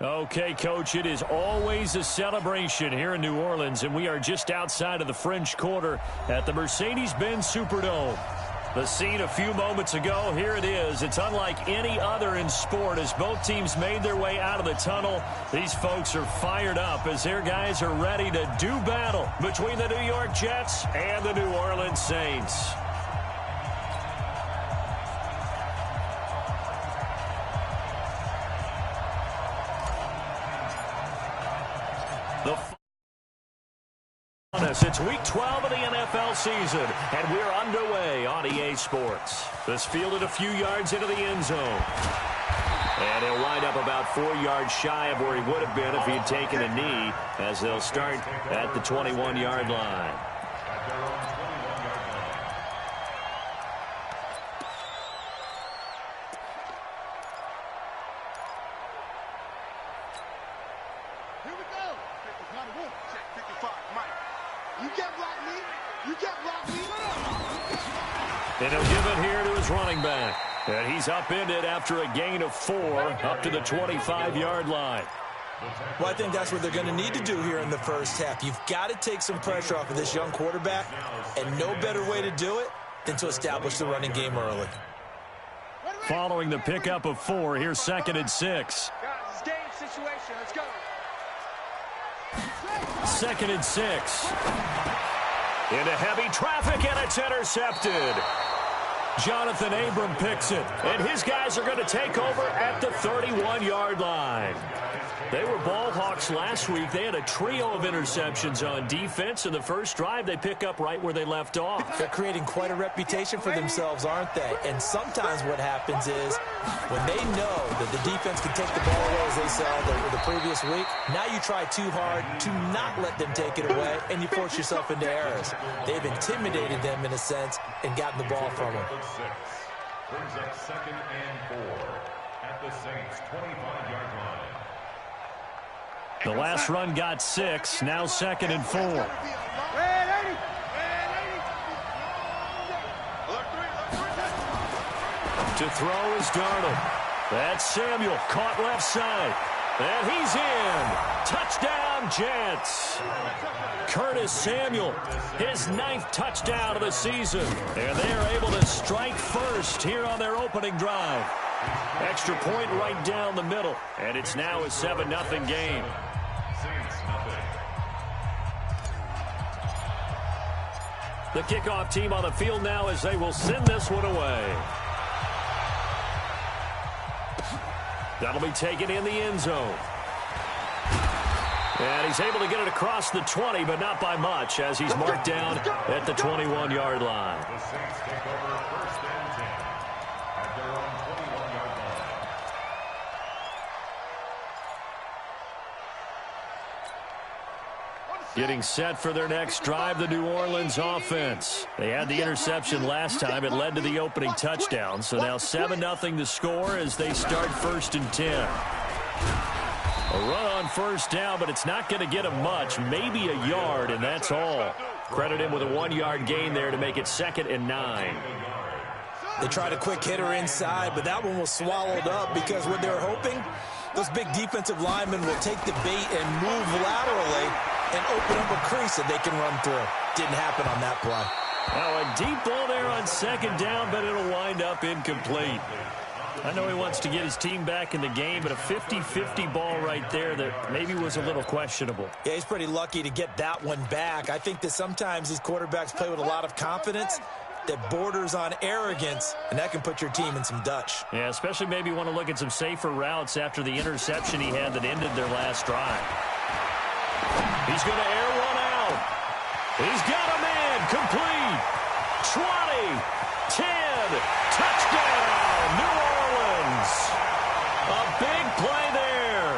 Okay, Coach, it is always a celebration here in New Orleans, and we are just outside of the French Quarter at the Mercedes-Benz Superdome. The scene a few moments ago, here it is. It's unlike any other in sport as both teams made their way out of the tunnel. These folks are fired up as their guys are ready to do battle between the New York Jets and the New Orleans Saints. It's week 12 of the NFL season, and we're underway on EA Sports. This fielded a few yards into the end zone. And he'll wind up about 4 yards shy of where he would have been if he had taken a knee, as they'll start at the 21-yard line. And he'll give it here to his running back. And he's upended after a gain of 4 up to the 25-yard line. Well, I think that's what they're going to need to do here in the first half. You've got to take some pressure off of this young quarterback, and no better way to do it than to establish the running game early. Following the pickup of 4, here's 2nd and 6. Guys, game situation. Let's go. 2nd and 6. Into heavy traffic, and it's intercepted. Jonathan Abram picks it, and his guys are going to take over at the 31-yard line. They were ball hawks last week. They had a trio of interceptions on defense. In the first drive, they pick up right where they left off. They're creating quite a reputation for themselves, aren't they? And sometimes what happens is when they know that the defense can take the ball away, as they saw the previous week, now you try too hard to not let them take it away, and you force yourself into errors. They've intimidated them in a sense and gotten the ball from them. Brings up 2nd and 4 at the Saints' 25-yard line. The last run got 6, now 2nd and 4. To throw is Darnold. That's Samuel, caught left side. And he's in. Touchdown, Jets. Curtis Samuel, his 9th touchdown of the season. And they are able to strike first here on their opening drive. Extra point right down the middle. And it's now a 7-0 game. The kickoff team on the field now as they will send this one away. That'll be taken in the end zone. And he's able to get it across the 20, but not by much, as he's marked down at the 21-yard line. The Saints take over 1st and 10 at their own 21-yard line. Getting set for their next drive, the New Orleans offense. They had the interception last time. It led to the opening touchdown. So now 7-0 the score as they start 1st and 10. A run on 1st down, but it's not going to get him much. Maybe a yard, and that's all. Credit him with a 1-yard gain there to make it 2nd and 9. They tried a quick hitter inside, but that one was swallowed up because what they were hoping, those big defensive linemen will take the bait and move laterally and open up a crease that they can run through. Didn't happen on that play. Now a deep ball there on 2nd down, but it'll wind up incomplete. I know he wants to get his team back in the game, but a 50-50 ball right there that maybe was a little questionable. Yeah, he's pretty lucky to get that one back. I think that sometimes these quarterbacks play with a lot of confidence that borders on arrogance, and that can put your team in some Dutch. Yeah, especially maybe want to look at some safer routes after the interception he had that ended their last drive. He's going to air one out. He's got him in. Complete. 20, 10, touchdown, New Orleans. A big play there.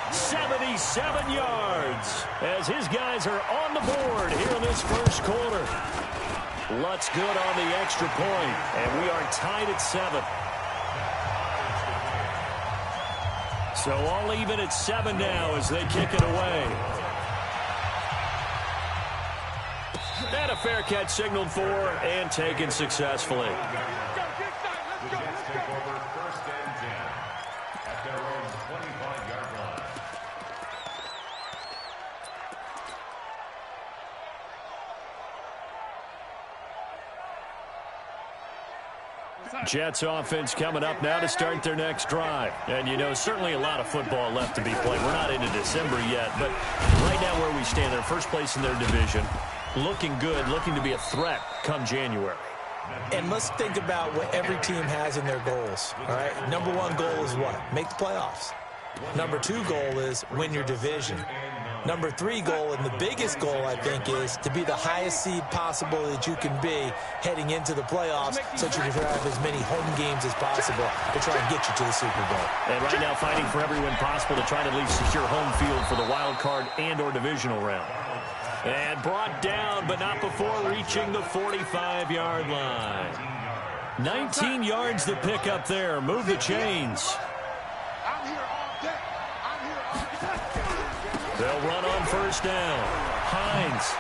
77 yards as his guys are on the board here in this first quarter. Lutz good on the extra point, and we are tied at 7. So all even at 7 now as they kick it away. And a fair catch signaled for and taken successfully. The Jets take over 1st and 10 at their own 25-yard line. Jets offense coming up now to start their next drive. And, you know, certainly a lot of football left to be played. We're not into December yet, but right now where we stand, they're first place in their division. Looking good, looking to be a threat come January. And let's think about what every team has in their goals, all right? Number one goal is what? Make the playoffs. Number two goal is win your division. Number three goal, and the biggest goal, I think, is to be the highest seed possible that you can be heading into the playoffs so that you can have as many home games as possible to try and get you to the Super Bowl. And right now fighting for every win possible to try to at least secure home field for the wild card and or divisional round. And brought down, but not before reaching the 45-yard line. 19 yards to pick up there. Move the chains. They'll run on first down. Hines.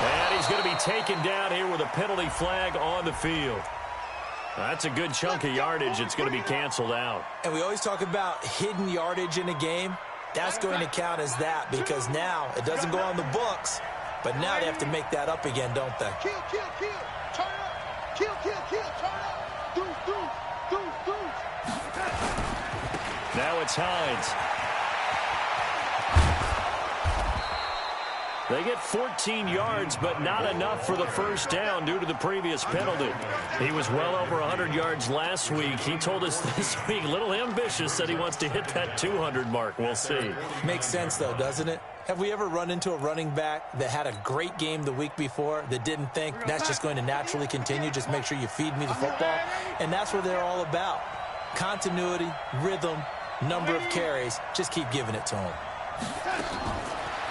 And he's going to be taken down here with a penalty flag on the field. That's a good chunk of yardage. It's going to be canceled out. And we always talk about hidden yardage in a game. That's going to count as that because now it doesn't go on the books, but now they have to make that up again, don't they? Kill, kill, kill. Turn up. Kill, kill, kill. Turn up. Do. Now it's Hines. They get 14 yards, but not enough for the first down due to the previous penalty. He was well over 100 yards last week. He told us this week, a little ambitious, said he wants to hit that 200 mark. We'll see. Makes sense, though, doesn't it? Have we ever run into a running back that had a great game the week before that didn't think that's just going to naturally continue? Just make sure you feed me the football. And that's what they're all about. Continuity, rhythm, number of carries. Just keep giving it to them.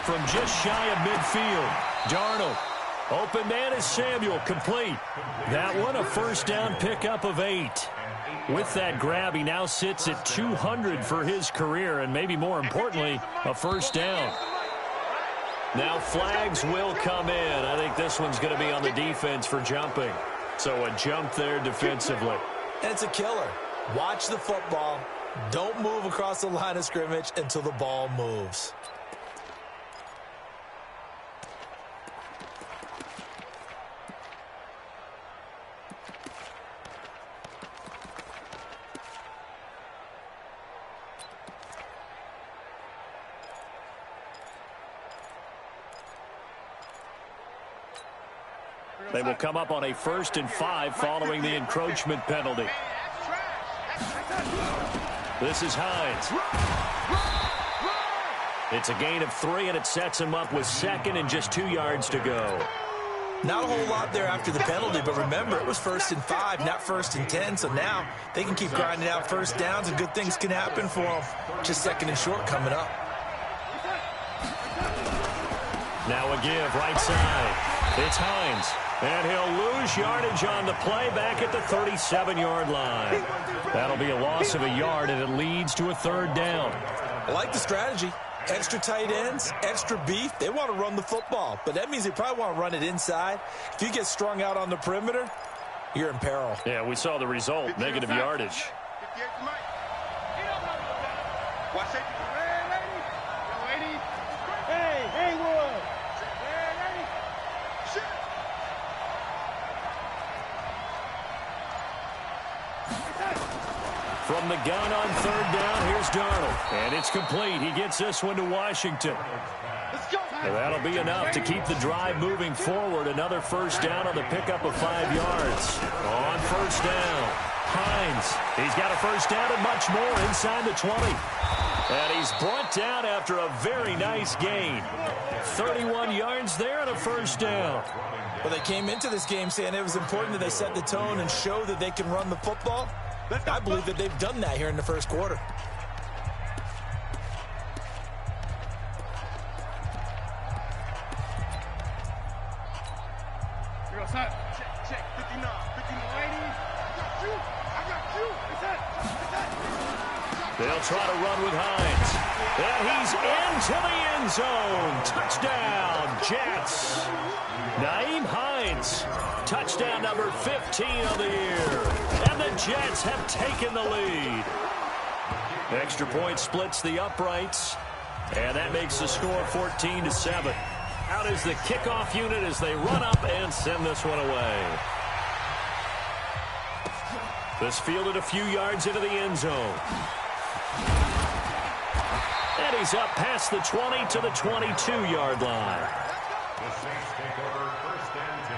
From just shy of midfield, Darnold. Open man is Samuel, complete. That one a first down pickup of 8. With that grab, he now sits at 200 for his career, and maybe more importantly, a first down. Now flags will come in. I think this one's going to be on the defense for jumping. So a jump there defensively. And it's a killer. Watch the football. Don't move across the line of scrimmage until the ball moves. They will come up on a 1st and 5 following the encroachment penalty. This is Hines. It's a gain of 3, and it sets him up with 2nd and just 2 yards to go. Not a whole lot there after the penalty, but remember, it was 1st and 5, not 1st and 10, so now they can keep grinding out first downs, and good things can happen for them. Just 2nd and short coming up. Now a give, right side. It's Hines. And he'll lose yardage on the play back at the 37-yard line. That'll be a loss of a yard, and it leads to a 3rd down. I like the strategy. Extra tight ends, extra beef. They want to run the football, but that means they probably want to run it inside. If you get strung out on the perimeter, you're in peril. Yeah, we saw the result, negative yardage. Watch it. Hey, Haywood. From the gun on 3rd down, here's Darnold. And it's complete. He gets this one to Washington. And that'll be enough to keep the drive moving forward. Another first down on the pickup of 5 yards. On first down, Hines. He's got a first down and much more inside the 20. And he's brought down after a very nice gain. 31 yards there and a first down. Well, they came into this game saying it was important that they set the tone and show that they can run the football. I believe that they've done that here in the first quarter. Check, 59, 80. I got you. They'll try to run with Hines. And he's into the end zone. Touchdown, Jets. Nyheim Hines. Touchdown number 15 of the year. And the Jets have taken the lead. Extra point splits the uprights. And that makes the score 14-7. Out is the kickoff unit as they run up and send this one away. This fielded a few yards into the end zone. And he's up past the 20 to the 22-yard line. The Saints take over first and 10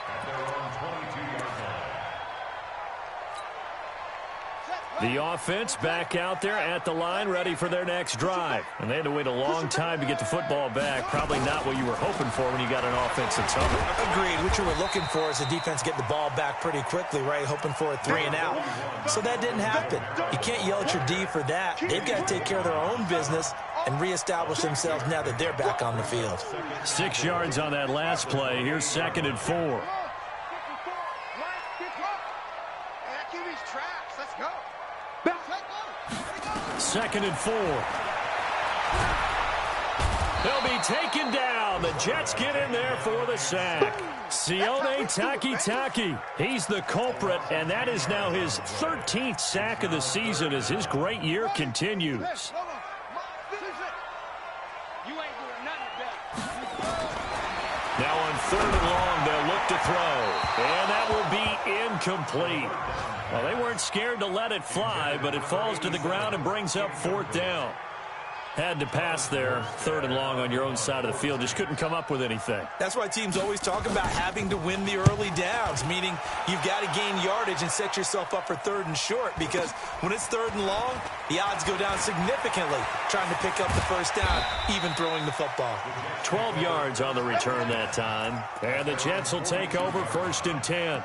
at their own 22-yard line. The offense back out there at the line, ready for their next drive. And they had to wait a long time to get the football back. Probably not what you were hoping for when you got an offense that's hungry. Agreed. What you were looking for is the defense get the ball back pretty quickly, right? Hoping for a 3 and out. So that didn't happen. You can't yell at your D for that. They've got to take care of their own business and reestablish themselves now that they're back on the field. 6 yards on that last play. Here's 2nd and 4. Second and 4. They'll be taken down. The Jets get in there for the sack. Sione Takitaki, he's the culprit, and that is now his 13th sack of the season as his great year continues. Now on 3rd and long, they'll look to throw, and that will be incomplete. Well, they weren't scared to let it fly, but it falls to the ground and brings up 4th down. Had to pass there, 3rd and long on your own side of the field. Just couldn't come up with anything. That's why teams always talk about having to win the early downs, meaning you've got to gain yardage and set yourself up for 3rd and short, because when it's 3rd and long, the odds go down significantly trying to pick up the first down, even throwing the football. 12 yards on the return that time. And the Jets will take over 1st and 10.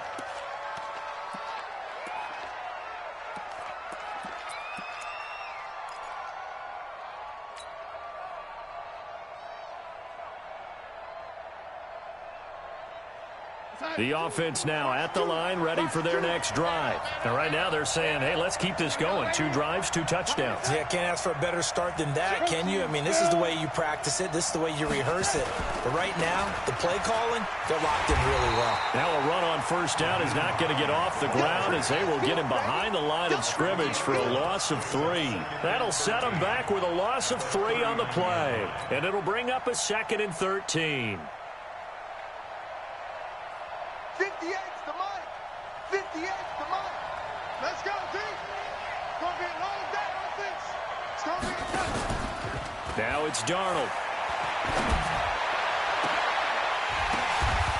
The offense now at the line, ready for their next drive. Now, right now, they're saying, hey, let's keep this going. 2 drives, 2 touchdowns. Yeah, can't ask for a better start than that, can you? I mean, this is the way you practice it. This is the way you rehearse it. But right now, the play calling, they're locked in really well. Now a run on 1st down is not going to get off the ground as they will get him behind the line of scrimmage for a loss of 3. That'll set him back with a loss of 3 on the play. And it'll bring up a 2nd and 13. 58's the mark. 58's the mark. Let's go, team. It's going to be a long day on offense. It's going to be a touch. Now it's Darnold.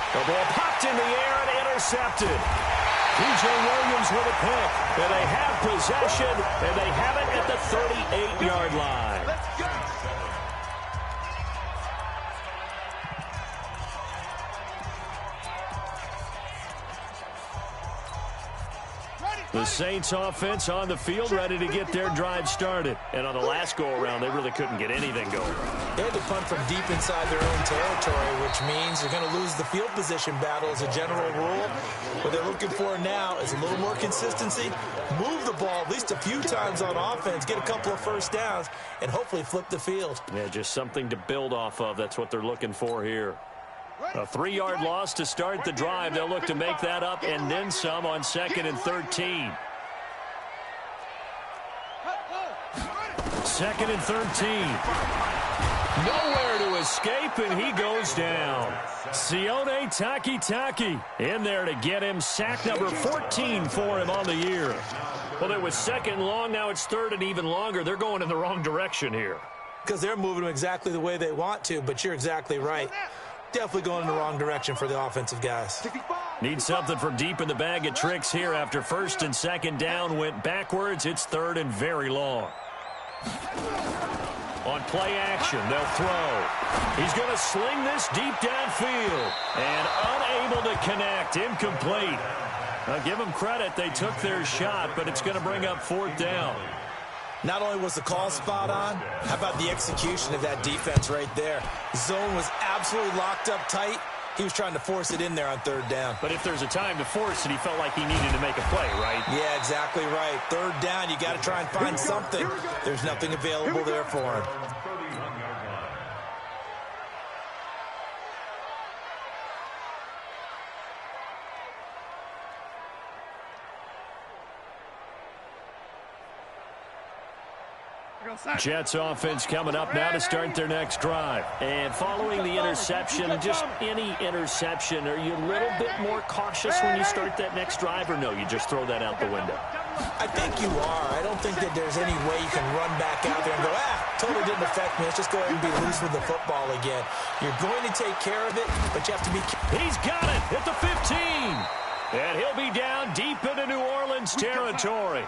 The ball popped in the air and intercepted. P.J. Williams with a pick. And they have possession, and they have it at the 38-yard line. Let's go. The Saints offense on the field ready to get their drive started. And on the last go-around, they really couldn't get anything going. They had to punt from deep inside their own territory, which means they're going to lose the field position battle as a general rule. What they're looking for now is a little more consistency, move the ball at least a few times on offense, get a couple of first downs, and hopefully flip the field. Yeah, just something to build off of. That's what they're looking for here. A 3-yard loss to start the drive. They'll look to make that up and then some on 2nd and 13. 2nd and 13. Nowhere to escape, and he goes down. Sione Takitaki in there to get him. Sack number 14 for him on the year. Well, it was 2nd long. Now it's 3rd and even longer. They're going in the wrong direction here. Because they're moving them exactly the way they want to, but you're exactly right. Definitely going in the wrong direction for the offensive guys. Need something from deep in the bag of tricks here. After 1st and 2nd down went backwards, it's 3rd and very long. On play action, they'll throw. He's going to sling this deep downfield. And unable to connect. Incomplete. Now, give them credit. They took their shot, but it's going to bring up 4th down. Not only was the call spot on, how about the execution of that defense right there? Zone was absolutely locked up tight. He was trying to force it in there on 3rd down. But if there's a time to force it, he felt like he needed to make a play, right? Yeah, exactly right. 3rd down, you got to try and find something. There's nothing available there for him. Jets offense coming up now to start their next drive. And following the interception, just any interception, are you a little bit more cautious when you start that next drive, or no, you just throw that out the window? I think you are. I don't think that there's any way you can run back out there and go, totally didn't affect me. Let's just go ahead and be loose with the football again. You're going to take care of it, but you have to be careful. He's got it at the 15. And he'll be down deep into New Orleans territory.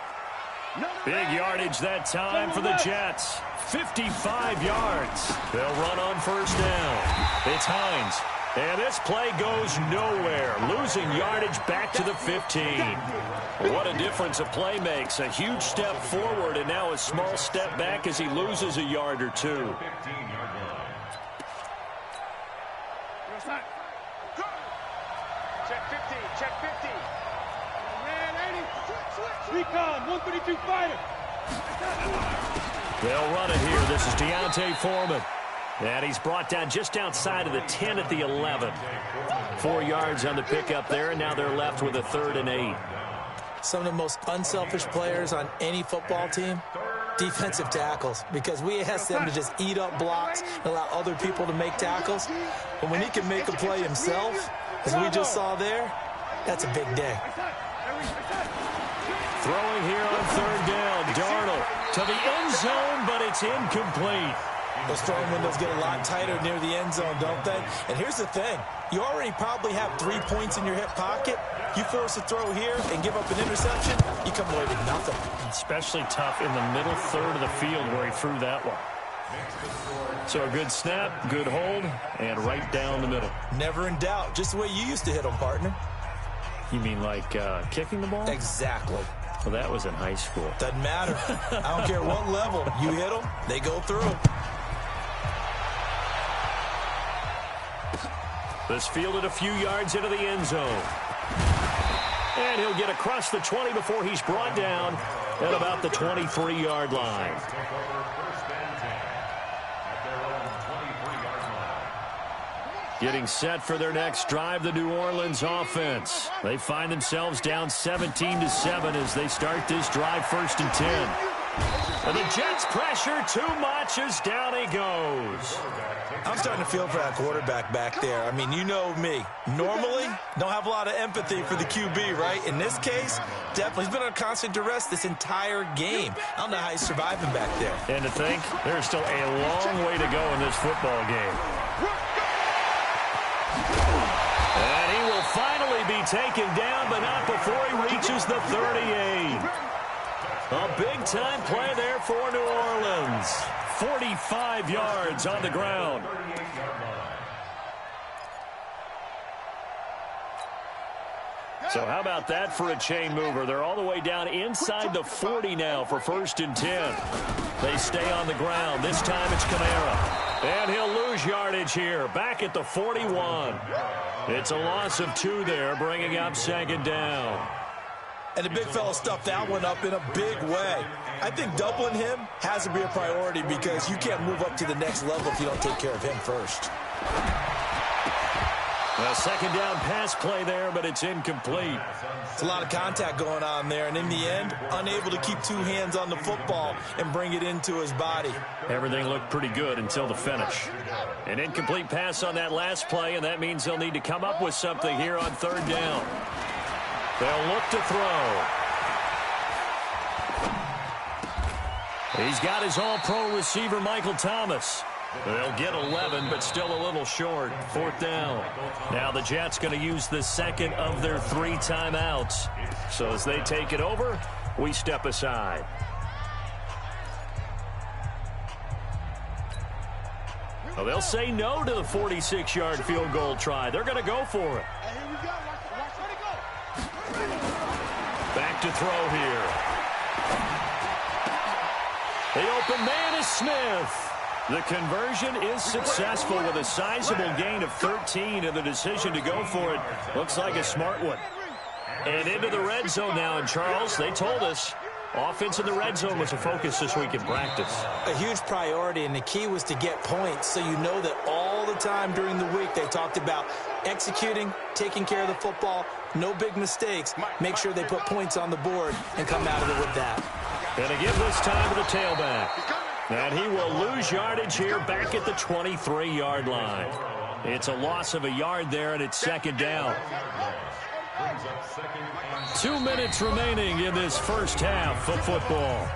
Big yardage that time for the Jets. 55 yards. They'll run on first down. It's Hines. And this play goes nowhere. Losing yardage back to the 15. What a difference a play makes. A huge step forward and now a small step back as he loses a yard or two. Check 50, check 50. Recon, 132 fighter. They'll run it here. This is Deontay Foreman. And he's brought down just outside of the 10 at the 11. 4 yards on the pickup there, and now they're left with a 3rd and 8. Some of the most unselfish players on any football team, defensive tackles, because we ask them to just eat up blocks and allow other people to make tackles. But when he can make a play himself, as we just saw there, that's a big day. Throwing here on 3rd down, Darnold to the end zone, but it's incomplete. Those throwing windows get a lot tighter near the end zone, don't they? And here's the thing. You already probably have 3 points in your hip pocket. You force a throw here and give up an interception, you come away with nothing. Especially tough in the middle third of the field where he threw that one. So a good snap, good hold, and right down the middle. Never in doubt. Just the way you used to hit them, partner. You mean like kicking the ball? Exactly. Well, that was in high school. Doesn't matter. I don't care what level. You hit them, they go through. This fielded a few yards into the end zone. And he'll get across the 20 before he's brought down at about the 23-yard line. Getting set for their next drive, the New Orleans offense. They find themselves down 17-7 as they start this drive 1st and 10. And the Jets pressure too much as down he goes. I'm starting to feel for that quarterback back there. I mean, you know me. Normally, don't have a lot of empathy for the QB, right? In this case, definitely. He's been under constant duress this entire game. I don't know how he's surviving back there. And to think, there's still a long way to go in this football game. And he will finally be taken down, but not before he reaches the 38. A big-time play there for New Orleans. 45 yards on the ground. So how about that for a chain mover? They're all the way down inside the 40 now for 1st and 10. They stay on the ground. This time it's Kamara. And he'll lose yardage here. Back at the 41. It's a loss of 2 there, bringing up 2nd down. And the big fella stuffed that one up in a big way. I think doubling him has to be a priority because you can't move up to the next level if you don't take care of him first. A 2nd down pass play there, but it's incomplete. It's a lot of contact going on there, and in the end, unable to keep 2 hands on the football and bring it into his body. Everything looked pretty good until the finish. An incomplete pass on that last play, and that means they'll need to come up with something here on 3rd down. They'll look to throw. He's got his all-pro receiver, Michael Thomas. They'll get 11, but still a little short. 4th down. Now the Jets going to use the 2nd of their 3 timeouts. So as they take it over, we step aside. Well, they'll say no to the 46-yard field goal try. They're going to go for it. Back to throw here. The open man is Smith. The conversion is successful with a sizable gain of 13, and the decision to go for it looks like a smart one. And into the red zone now, and Charles, they told us offense in the red zone was a focus this week in practice. A huge priority, and the key was to get points, so you know that all the time during the week they talked about executing, taking care of the football, no big mistakes, make sure they put points on the board and come out of it with that. And again this time to the tailback. And he will lose yardage here back at the 23-yard line. It's a loss of a yard there, and it's second down. 2 minutes remaining in this first half of football.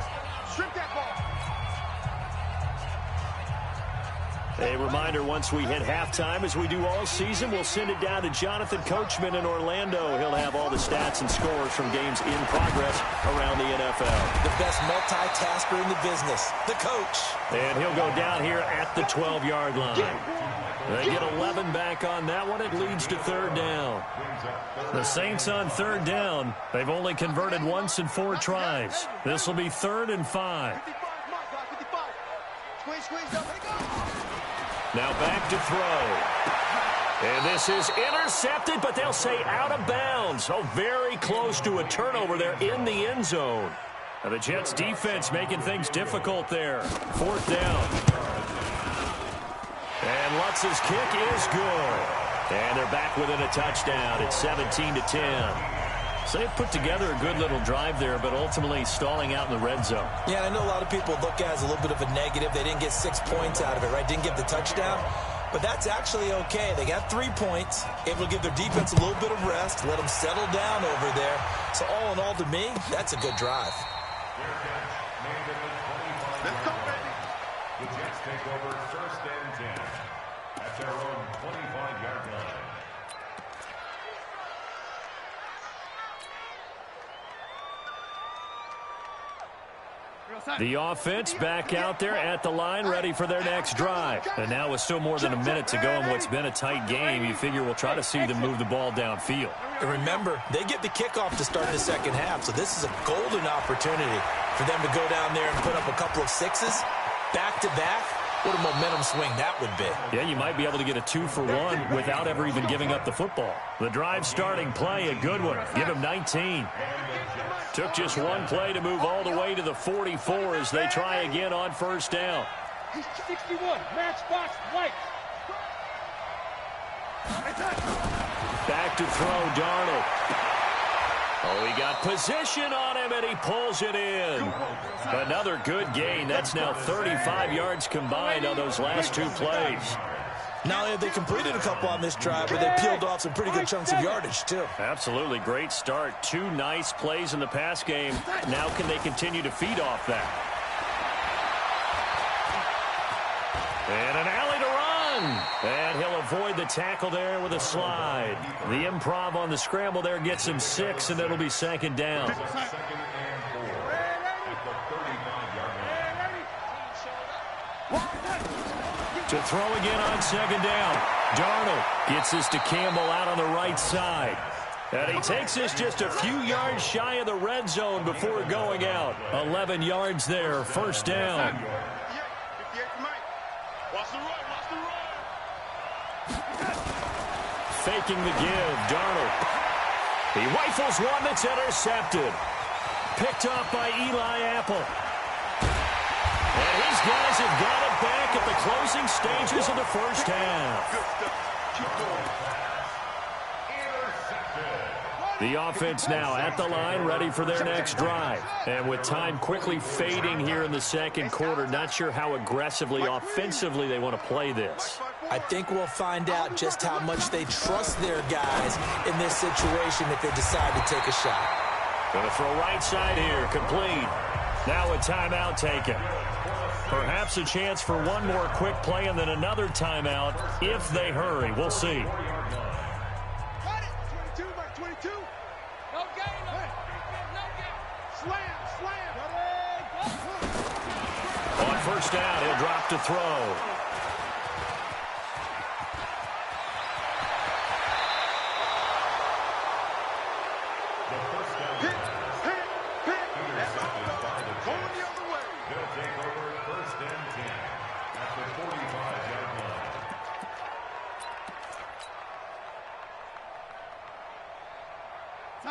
A reminder, once we hit halftime, as we do all season, we'll send it down to Jonathan Coachman in Orlando. He'll have all the stats and scores from games in progress around the NFL. The best multitasker in the business, the coach. And he'll go down here at the 12-yard line. They get 11 back on that one. It leads to third down. The Saints on third down. They've only converted once in 4 tries. This will be 3rd and 5. Now back to throw. And this is intercepted, but they'll say out of bounds. Oh, very close to a turnover there in the end zone. Now the Jets defense making things difficult there. 4th down. And Lutz's kick is good. And they're back within a touchdown. It's 17-10. So they've put together a good little drive there, but ultimately stalling out in the red zone. Yeah, and I know a lot of people look at it as a little bit of a negative. They didn't get 6 points out of it, right? Didn't get the touchdown. But that's actually okay. They got 3 points. Able to give their defense a little bit of rest, let them settle down over there. So all in all, to me, that's a good drive. Let's go, baby. The Jets take over 1st and 10 at their own 25-yard line. The offense back out there at the line, ready for their next drive. And now with still more than a minute to go in what's been a tight game, you figure we'll try to see them move the ball downfield. And remember, they get the kickoff to start the second half, so this is a golden opportunity for them to go down there and put up a couple of 6s back-to-back. What a momentum swing that would be. Yeah, you might be able to get a 2-for-1 without ever even giving up the football. The drive starting play, a good one. Give him 19. Took just one play to move all the way to the 44 as they try again on 1st down. He's 61. Matchbox white. Back to throw, Darnold. Oh, he got position on him, and he pulls it in. Another good gain. That's now 35 yards combined on those last 2 plays. Not only have they completed a couple on this drive, but they peeled off some pretty good chunks of yardage, too. Absolutely. Great start. 2 nice plays in the pass game. Now can they continue to feed off that? And an alley to run. And he'll avoid the tackle there with a slide. The improv on the scramble there gets him 6, and it'll be 2nd down. 2nd and 4 at the 35-yard line. To throw again on 2nd down. Darnold gets this to Campbell out on the right side. And he takes this just a few yards shy of the red zone before going out. 11 yards there, 1st down. 58 to Mike. Watch the run, watch the run. Faking the give, Darnold. He rifles one that's intercepted. Picked off by Eli Apple. And his guys have got it back at the closing stages of the first half. Good stuff. Keep going. The offense now at the line, ready for their next drive. And with time quickly fading here in the second quarter, not sure how aggressively, offensively they want to play this. I think we'll find out just how much they trust their guys in this situation if they decide to take a shot. Going to throw right side here, complete. Now a timeout taken. Perhaps a chance for one more quick play and then another timeout if they hurry. We'll see. Got it. 22, Mike, 22. No gain. No gain. Slam, slam. On 1st down, he'll drop to throw.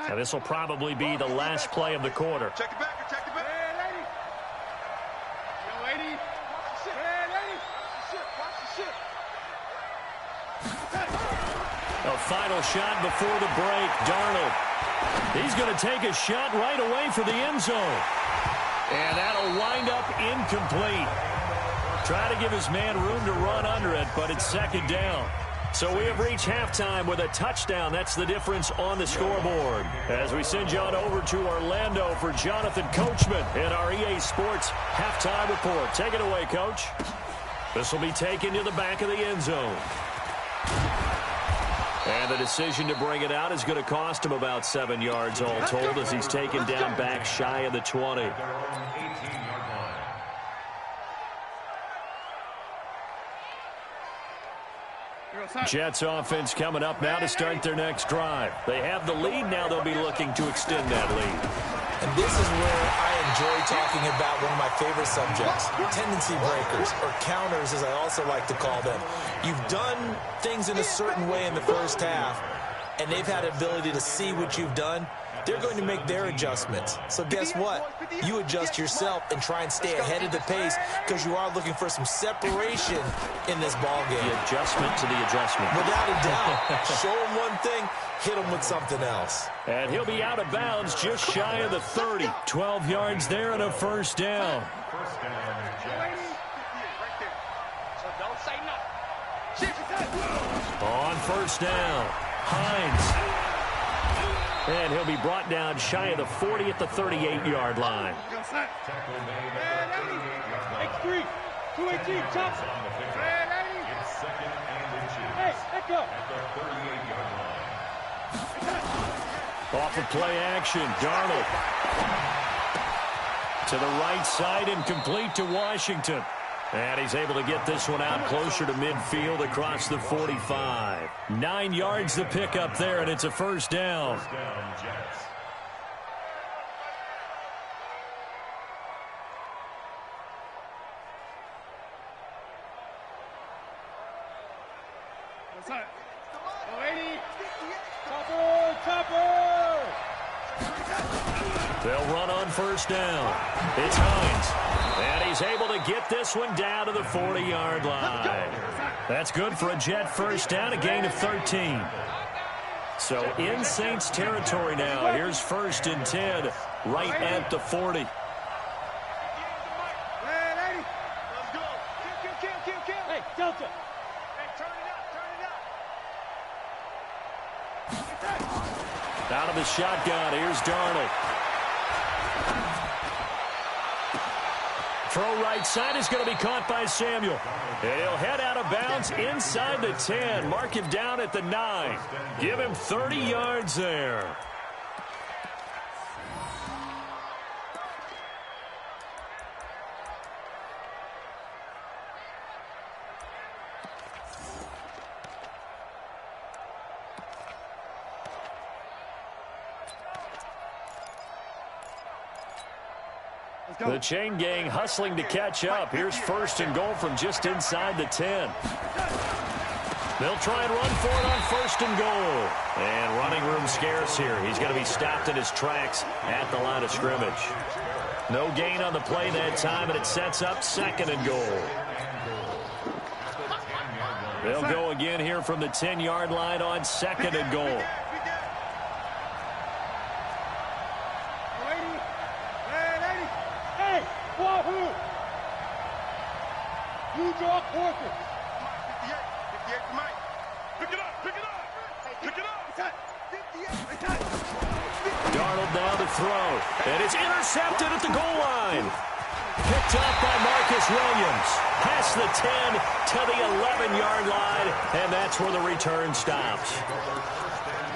Now this will probably be the last play of the quarter. Check it back, check it back. Hey, lady. Yo, lady. Watch the shit. Hey, lady. Watch the shit. A final shot before the break. Darnold. He's going to take a shot right away for the end zone. And that'll wind up incomplete. Try to give his man room to run under it, but it's second down. So we have reached halftime with a touchdown. That's the difference on the scoreboard. As we send you on over to Orlando for Jonathan Coachman in our EA Sports halftime report. Take it away, Coach. This will be taken to the back of the end zone. And the decision to bring it out is going to cost him about 7 yards all told as he's taken down back shy of the 20. Jets offense coming up now to start their next drive. They have the lead. Now they'll be looking to extend that lead. And this is where I enjoy talking about one of my favorite subjects, tendency breakers, or counters as I also like to call them. You've done things in a certain way in the first half, and they've had the ability to see what you've done. They're going to make their adjustments. So guess what? You adjust yourself and try and stay ahead of the pace because you are looking for some separation in this ball game. The adjustment to the adjustment. Without a doubt. Show them one thing, hit them with something else. And he'll be out of bounds just shy of the 30. 12 yards there and a first down. On first down, Hines. And he'll be brought down shy of the 40 at the 38-yard line. X3, 218, chop. It's second and 2. Hey, let go. At the 38-yard line. Off of play action, Darnold. To the right side and complete to Washington. And he's able to get this one out closer to midfield across the 45. 9 yards to pick up there, and it's a first down. First down, Jets. What's that? 80. Chopper, chopper. They'll run on first down. It's Hines. And he's able to get this one down to the 40-yard line. That's good for a Jet first down, a gain of 13. So in Saints territory now. Here's first and 10 right at the 40. Hey, Delta. Out of the shotgun, here's Darnold. Throw right side is going to be caught by Samuel. And he'll head out of bounds inside the 10. Mark him down at the 9. Give him 30 yards there. The chain gang hustling to catch up. Here's first and goal from just inside the 10. They'll try and run for it on first and goal. And running room scarce here. He's going to be stopped in his tracks at the line of scrimmage. No gain on the play that time, and it sets up second and goal. They'll go again here from the 10-yard line on second and goal. Wahoo! You draw quarter. 58 to Mike. Pick it up, pick it up, pick it up. 58. Darnold now to throw. And it's intercepted at the goal line. Picked up by Marcus Williams. Past the 10 to the 11-yard line. And that's where the return stops.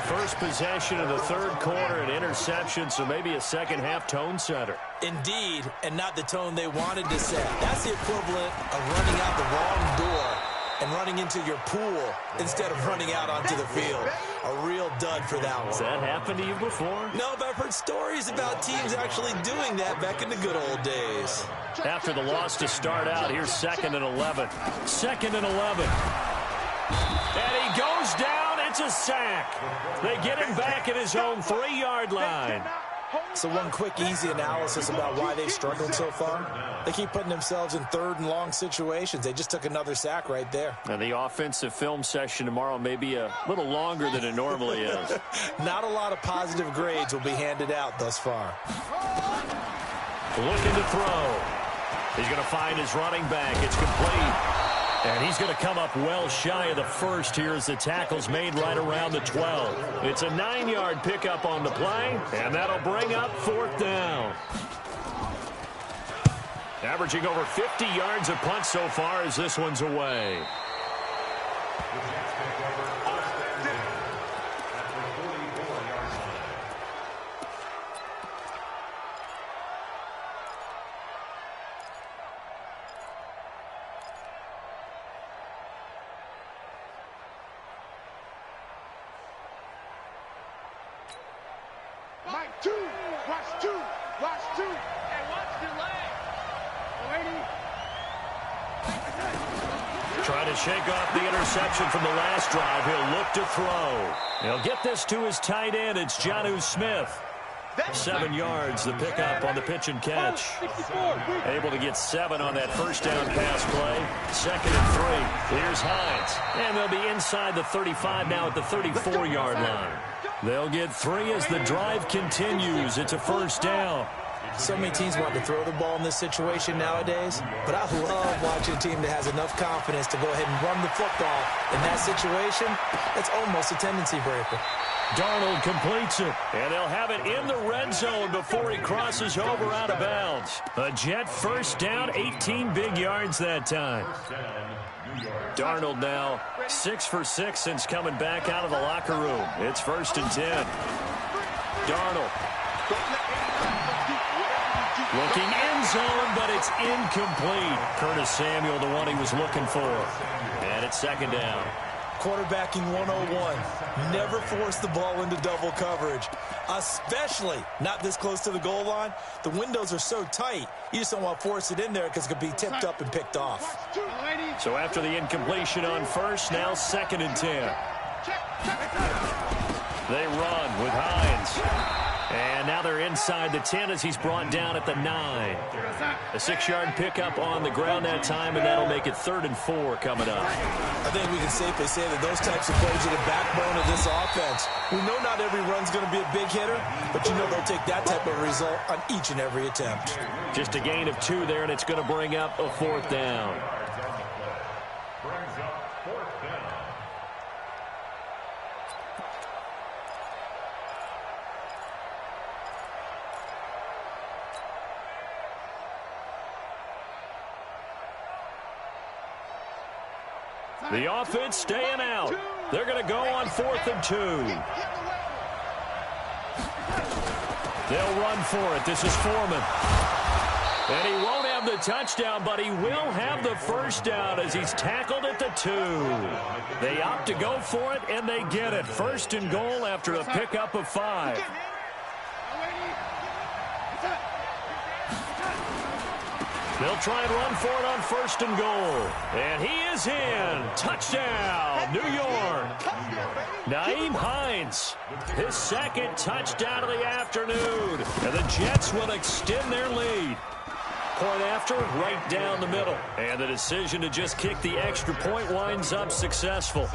First possession of the third quarter, an interception, so maybe a second-half tone setter. Indeed, and not the tone they wanted to set. That's the equivalent of running out the wrong door and running into your pool instead of running out onto the field. A real dud for that one. Has that happened to you before? No, but I've heard stories about teams actually doing that back in the good old days. After the loss to start out, here's second and 11. Second and 11. And he goes down. It's a sack. They get him back at his own 3-yard line. So one quick, easy analysis about why they've struggled so far. They keep putting themselves in third and long situations. They just took another sack right there. And the offensive film session tomorrow may be a little longer than it normally is. Not a lot of positive grades will be handed out thus far. looking to throw. He's going to find his running back. It's complete. And he's going to come up well shy of the first here as the tackle's made right around the 12. It's a 9-yard pickup on the play, and that'll bring up 4th down. Averaging over 50 yards a punt so far as this one's away. Mike, 2. Watch 2. Watch 2. Hey, watch the leg. Trying to shake off the interception from the last drive. He'll look to throw. He'll get this to his tight end. It's Jonnu Smith. 7 yards, the pickup on the pitch and catch. Able to get 7 on that first down pass play. 2nd and 3. Here's Hines. And they'll be inside the 35 now at the 34-yard line. They'll get 3 as the drive continues. It's a first down. So many teams want to throw the ball in this situation nowadays, but I love watching a team that has enough confidence to go ahead and run the football. In that situation, it's almost a tendency breaker. Darnold completes it, and they'll have it in the red zone before he crosses over out of bounds. A Jet first down, 18 big yards that time. Darnold now 6 for 6 since coming back out of the locker room. It's 1st and 10. Darnold. Looking end zone, but it's incomplete. Curtis Samuel, the one he was looking for. And it's 2nd down. Quarterbacking 101. Never force the ball into double coverage, especially not this close to the goal line. The windows are so tight, you just don't want to force it in there because it could be tipped up and picked off. So after the incompletion on first, now 2nd and 10. They run with Hines. And now they're inside the 10 as he's brought down at the 9. A 6-yard pickup on the ground that time, and that'll make it 3rd and 4 coming up. I think we can safely say that those types of plays are the backbone of this offense. We know not every run's going to be a big hitter, but you know they'll take that type of result on each and every attempt. Just a gain of 2 there, and it's going to bring up a 4th down. The offense staying out. They're going to go on 4th and 2. They'll run for it. This is Foreman. And he won't have the touchdown, but he will have the first down as he's tackled at the 2. They opt to go for it, and they get it. 1st and goal after a pickup of 5. They'll try and run for it on 1st and goal. And he is in. Touchdown, New York. Nyheim Hines, his 2nd touchdown of the afternoon. And the Jets will extend their lead. Point after, right down the middle. And the decision to just kick the extra point winds up successful.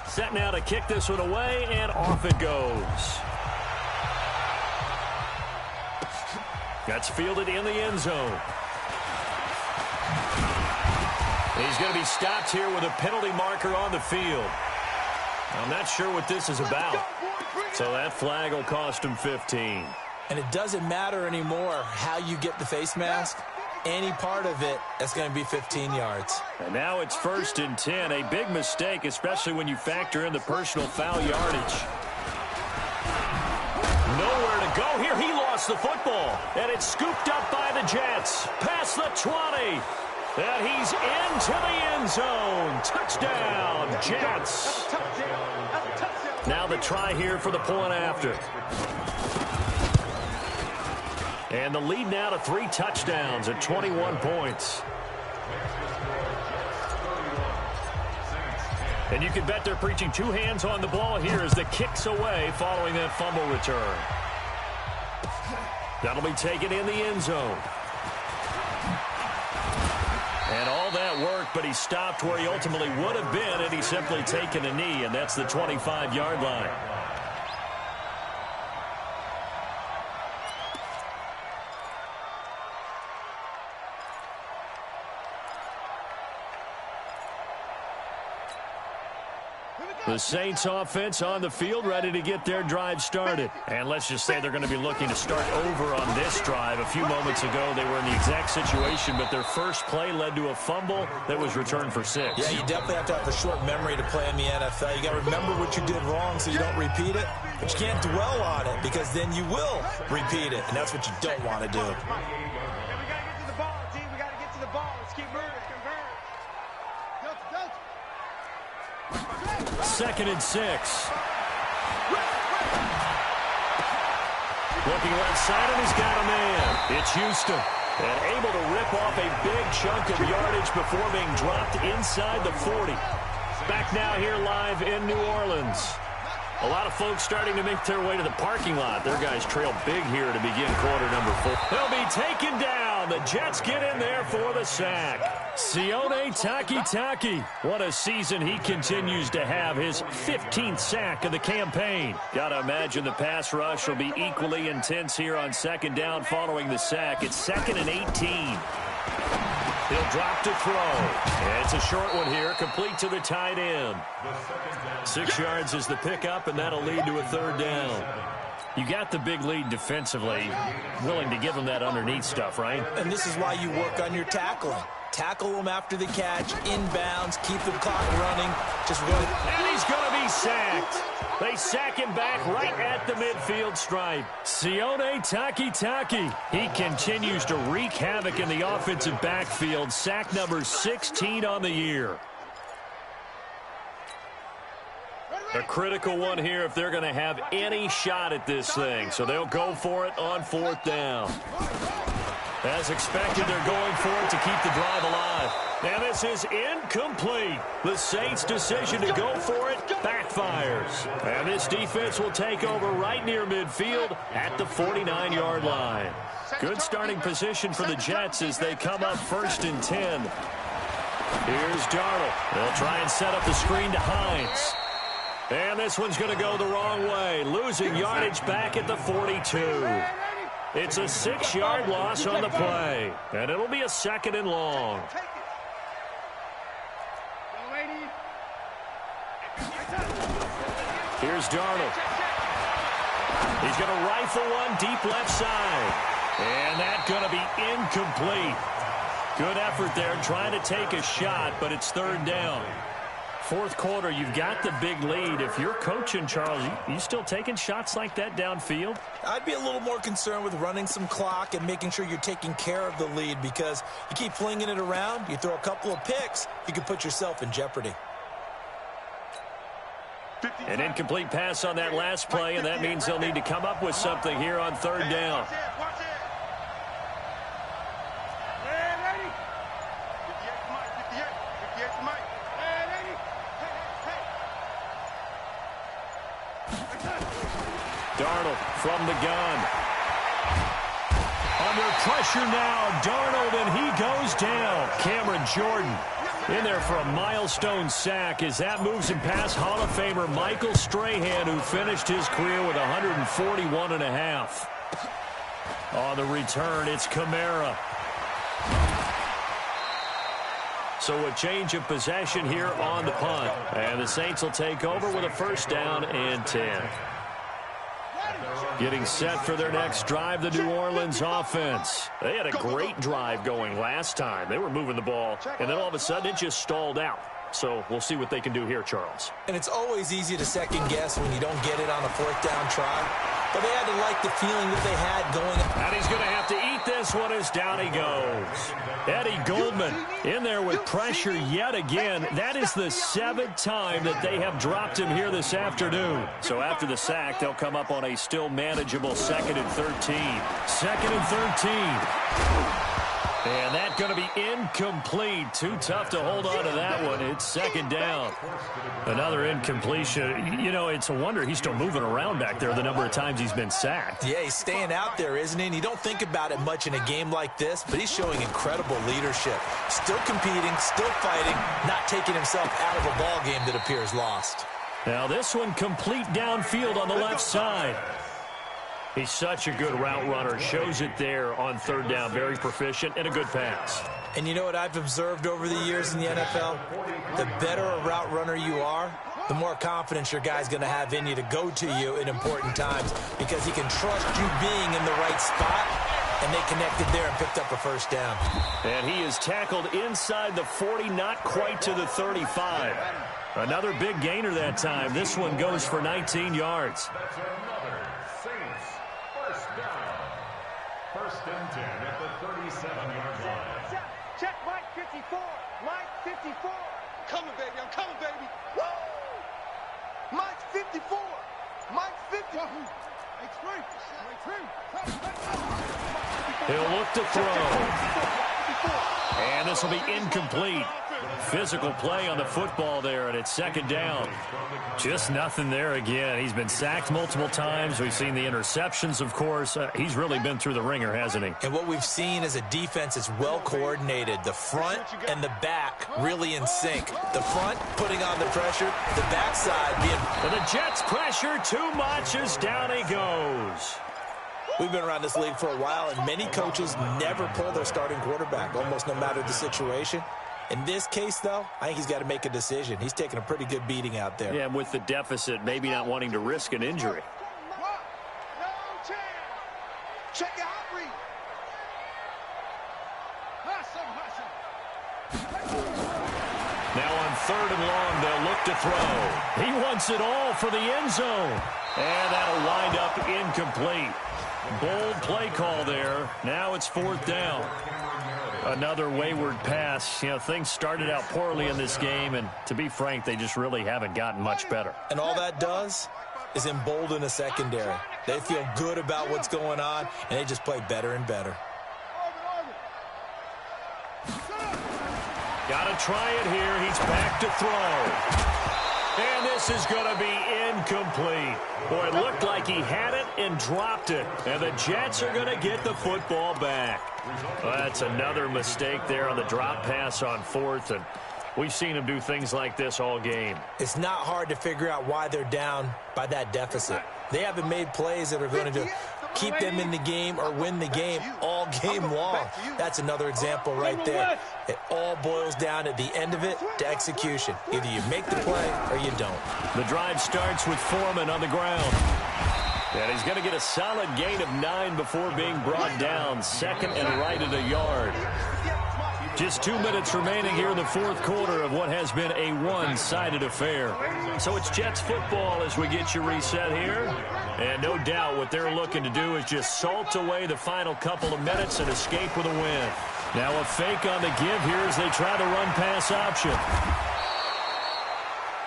Set now to kick this one away, and off it goes. That's fielded in the end zone. He's going to be stopped here with a penalty marker on the field. I'm not sure what this is about. So that flag will cost him 15. And it doesn't matter anymore how you get the face mask. Any part of it, that's going to be 15 yards. And now it's 1st and 10. A big mistake, especially when you factor in the personal foul yardage. Nowhere to go here. He lost the football. And it's scooped up by the Jets. Past the 20. And he's into the end zone. Touchdown, Jets. Now the try here for the point after. And the lead now to 3 touchdowns at 21 points. And you can bet they're preaching 2 hands on the ball here as the kick's away following that fumble return. That'll be taken in the end zone. And all that work, but he stopped where he ultimately would have been, and he's simply taken a knee, and that's the 25-yard line. The Saints offense on the field, ready to get their drive started. And let's just say they're going to be looking to start over on this drive. A few moments ago, they were in the exact situation, but their first play led to a fumble that was returned for 6. Yeah, you definitely have to have a short memory to play in the NFL. You got to remember what you did wrong so you don't repeat it, but you can't dwell on it because then you will repeat it, and that's what you don't want to do. We got to get to the ball, team. We got to get to the ball. Let's keep moving. Second and 6. Looking left side, and he's got a man. It's Houston. And able to rip off a big chunk of yardage before being dropped inside the 40. Back now here live in New Orleans. A lot of folks starting to make their way to the parking lot. Their guys trail big here to begin quarter number 4. They'll be taken down. The Jets get in there for the sack. Sione Takitaki. What a season he continues to have. His 15th sack of the campaign. Got to imagine the pass rush will be equally intense here on second down following the sack. It's 2nd and 18. He'll drop to throw. And it's a short one here, complete to the tight end. 6 yards is the pickup, and that'll lead to a third down. You got the big lead defensively. Willing to give them that underneath stuff, right? And this is why you work on your tackling. Tackle them after the catch, inbounds, keep the clock running. Just run. And he's going to be sacked. They sack him back right at the midfield stripe. Sione Takitaki. He continues to wreak havoc in the offensive backfield. Sack number 16 on the year. A critical one here if they're going to have any shot at this thing. So they'll go for it on 4th down. As expected, they're going for it to keep the drive alive. And this is incomplete. The Saints' decision to go for it backfires. And this defense will take over right near midfield at the 49-yard line. Good starting position for the Jets as they come up 1st and 10. Here's Darnold. They'll try and set up the screen to Hines. And this one's going to go the wrong way, losing yardage back at the 42. It's a 6-yard loss on the play, and it'll be a 2nd and long. Here's Darnold. He's going to rifle one deep left side, and that's going to be incomplete. Good effort there trying to take a shot, but it's 3rd down. 4th quarter, you've got the big lead. If you're coaching, Charles, you still taking shots like that downfield? I'd be a little more concerned with running some clock and making sure you're taking care of the lead because you keep flinging it around, you throw a couple of picks, you can put yourself in jeopardy. An incomplete pass on that last play, and that means they'll need to come up with something here on 3rd down. Darnold from the gun. Under pressure now, Darnold, and he goes down. Cameron Jordan in there for a milestone sack as that moves him past Hall of Famer Michael Strahan, who finished his career with 141.5. On the return, it's Kamara. So a change of possession here on the punt. And the Saints will take over with a 1st down and 10. Getting set for their next drive, the New Orleans offense. They had a great drive going last time. They were moving the ball, and then all of a sudden it just stalled out. So we'll see what they can do here, Charles. And it's always easy to second guess when you don't get it on a 4th down try. But they had to like the feeling that they had going. And he's going to have to eat this one as down he goes. Eddie Goldman in there with pressure yet again. That is the 7th time that they have dropped him here this afternoon. So after the sack, they'll come up on a still manageable 2nd and 13. 2nd and 13. And that's going to be incomplete. Too tough to hold on to that one. It's 2nd down. Another incompletion. You know, it's a wonder he's still moving around back there the number of times he's been sacked. Yeah, he's staying out there, isn't he? And you don't think about it much in a game like this, but he's showing incredible leadership. Still competing, still fighting, not taking himself out of a ball game that appears lost. Now this one complete downfield on the left side. He's such a good route runner. Shows it there on 3rd down. Very proficient and a good pass. And you know what I've observed over the years in the NFL? The better a route runner you are, the more confidence your guy's going to have in you to go to you in important times because he can trust you being in the right spot, and they connected there and picked up a first down. And he is tackled inside the 40, not quite to the 35. Another big gainer that time. This one goes for 19 yards. That's another Saints first down. First and 10 at the 37-yard line. Check Mike 54. Mike 54. Coming, baby. I'm coming, baby. Woo! Mike 54. Mike 54. He'll look to throw. And this will be incomplete. Physical play on the football there, and it's second down. Just nothing there again. He's been sacked multiple times. We've seen the interceptions, of course. He's really been through the ringer, hasn't he? And what we've seen is a defense that's well coordinated. The front and the back really in sync. The front putting on the pressure, the backside being... And the Jets pressure too much as down he goes. We've been around this league for a while, and many coaches never pull their starting quarterback, almost no matter the situation. In this case, though, I think he's got to make a decision. He's taking a pretty good beating out there. Yeah, with the deficit, maybe not wanting to risk an injury. No chance. Check your hot read. Now on 3rd and long, they'll look to throw. He wants it all for the end zone. And that'll wind up incomplete. Bold play call there. Now it's 4th down. Another wayward pass. You know, things started out poorly in this game, and to be frank, they just really haven't gotten much better. And all that does is embolden a secondary. They feel good about what's going on, and they just play better and better. Got to try it here. He's back to throw. And this is going to be incomplete. Boy, it looked like he had it and dropped it. And the Jets are going to get the football back. Well, that's another mistake there on the drop pass on 4th. And we've seen him do things like this all game. It's not hard to figure out why they're down by that deficit. They haven't made plays that are going to keep them in the game or win the game all game long. That's another example right there. It all boils down at the end of it to execution. Either you make the play or you don't. The drive starts with Foreman on the ground. And he's going to get a solid gain of 9 before being brought down. 2nd and right at a yard. Just 2 minutes remaining here in the 4th quarter of what has been a one-sided affair. So it's Jets football as we get you reset here. And no doubt what they're looking to do is just salt away the final couple of minutes and escape with a win. Now a fake on the give here as they try the run-pass option.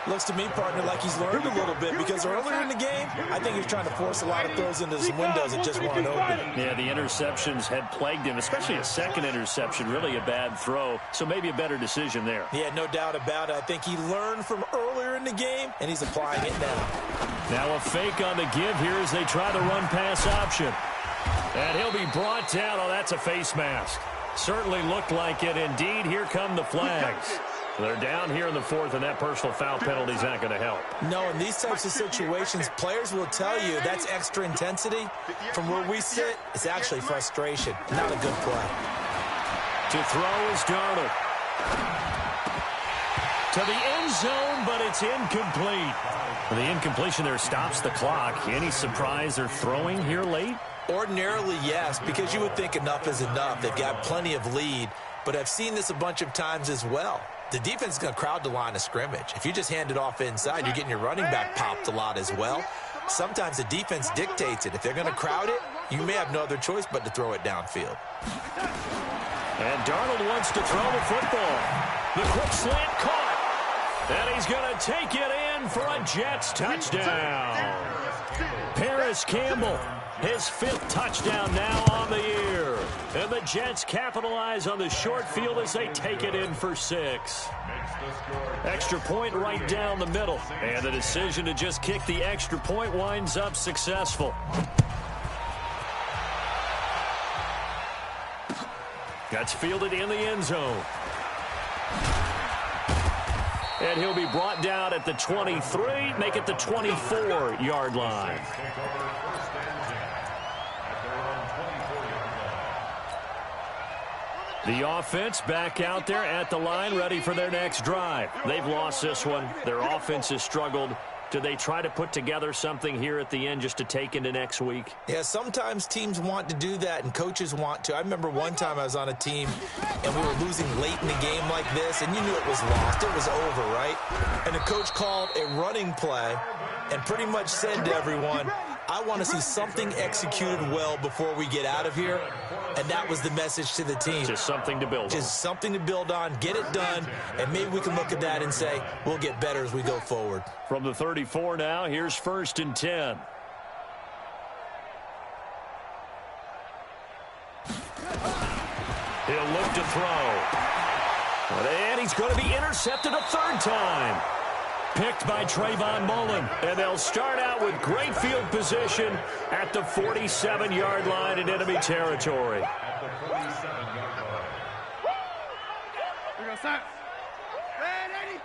Looks to me, partner, like he's learned a little bit because earlier in the game, I think he was trying to force a lot of throws into some windows that just weren't open. Yeah, the interceptions had plagued him, especially a second interception, really a bad throw. So maybe a better decision there. Yeah, no doubt about it. I think he learned from earlier in the game, and he's applying it now. Now a fake on the give here as they try the run-pass option. And he'll be brought down. Oh, that's a face mask. Certainly looked like it. Indeed, here come the flags. They're down here in the 4th, and that personal foul penalty is not going to help. No, in these types of situations, players will tell you that's extra intensity. From where we sit, it's actually frustration, not a good play. To throw is Darnold. To the end zone, but it's incomplete. The incompletion there stops the clock. Any surprise they're throwing here late? Ordinarily, yes, because you would think enough is enough. They've got plenty of lead, but I've seen this a bunch of times as well. The defense is going to crowd the line of scrimmage. If you just hand it off inside, you're getting your running back popped a lot as well. Sometimes the defense dictates it. If they're going to crowd it, you may have no other choice but to throw it downfield. And Darnold wants to throw the football. The quick slant caught. And he's going to take it in for a Jets touchdown. Paris Campbell, his 5th touchdown now on the year. And the Jets capitalize on the short field as they take it in for 6. Extra point right down the middle. And the decision to just kick the extra point winds up successful. That's fielded in the end zone. And he'll be brought down at the 23, make it the 24-yard line. The offense back out there at the line, ready for their next drive. They've lost this one. Their offense has struggled. Do they try to put together something here at the end just to take into next week? Yeah, sometimes teams want to do that, and coaches want to. I remember one time I was on a team, and we were losing late in the game like this, and you knew it was lost. It was over, right? And the coach called a running play and pretty much said to everyone, I want to see something executed well before we get out of here. And that was the message to the team. Just something to build on. Just something to build on, get it done, and maybe we can look at that and say, we'll get better as we go forward. From the 34 now, here's 1st and 10. He'll look to throw. And he's going to be intercepted a third time. Picked by Trayvon Mullen. And they'll start out with great field position at the 47-yard line in enemy territory. At the 47-yard line. Here we go, son. Ready?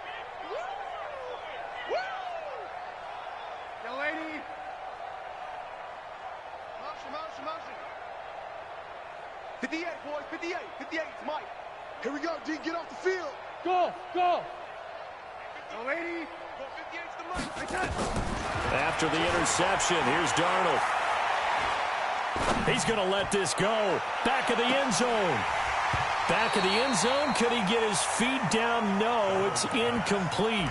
Yo, lady. Motion. 58, boys, 58. 58, it's Mike. Here we go, D, get off the field. Go. Yo, lady. Go 58's the Mike. After the interception, here's Darnold. He's going to let this go. Back of the end zone. Back of the end zone. Could he get his feet down? No, it's incomplete.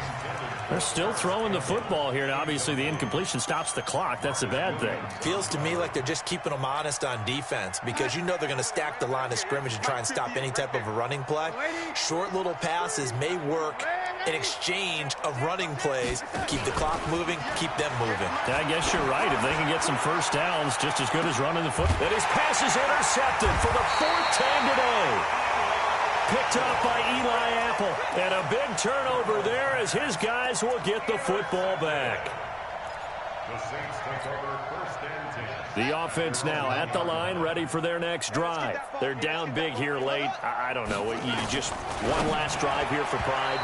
They're still throwing the football here, and obviously the incompletion stops the clock. That's a bad thing. Feels to me like they're just keeping them honest on defense because you know they're going to stack the line of scrimmage and try and stop any type of a running play. Short little passes may work in exchange of running plays. Keep the clock moving, keep them moving. I guess you're right. If they can get some first downs, just as good as running the football. And his pass is intercepted for the 4th time today. Picked up by Eli Apple. And a big turnover there as his guys will get the football back. The Saints take over 1st and 10. The offense now at the line, ready for their next drive. They're down big here late. I don't know. You just one last drive here for pride.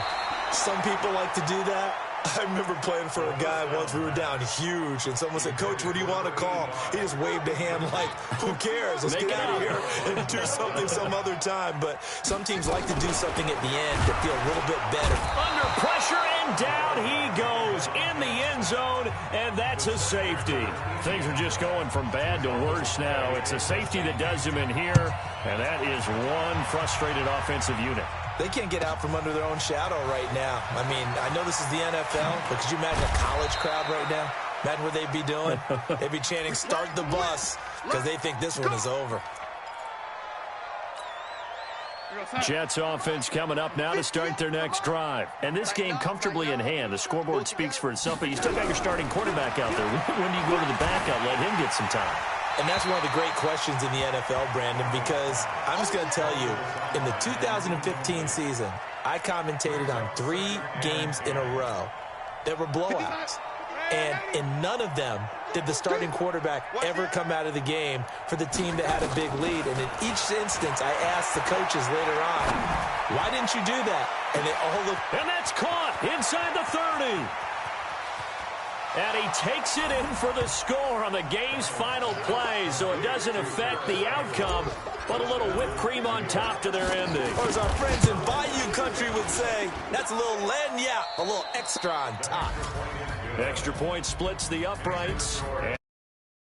Some people like to do that. I remember playing for a guy once. We were down huge, and someone said, Coach, what do you want to call? He just waved a hand like, who cares? Let's get out of here and do something some other time. But some teams like to do something at the end to feel a little bit better. Under pressure, and down he goes in the end zone, and that's a safety. Things are just going from bad to worse now. It's a safety that does him in here, and that is one frustrated offensive unit. They can't get out from under their own shadow right now. I mean, I know this is the NFL, but could you imagine a college crowd right now? Imagine what they'd be doing. They'd be chanting, start the bus, because they think this one is over. Jets offense coming up now to start their next drive. And this game comfortably in hand. The scoreboard speaks for itself, but you still got your starting quarterback out there. When do you go to the backup, let him get some time? And that's one of the great questions in the NFL, Brandon, because I'm just going to tell you, in the 2015 season, I commentated on 3 games in a row that were blowouts. And in none of them did the starting quarterback ever come out of the game for the team that had a big lead. And in each instance, I asked the coaches later on, why didn't you do that? And they all looked. And that's caught inside the 30. And he takes it in for the score on the game's final play, so it doesn't affect the outcome, but a little whipped cream on top to their ending. Or as our friends in Bayou Country would say, that's a little lagniappe, a little extra on top. Extra point splits the uprights.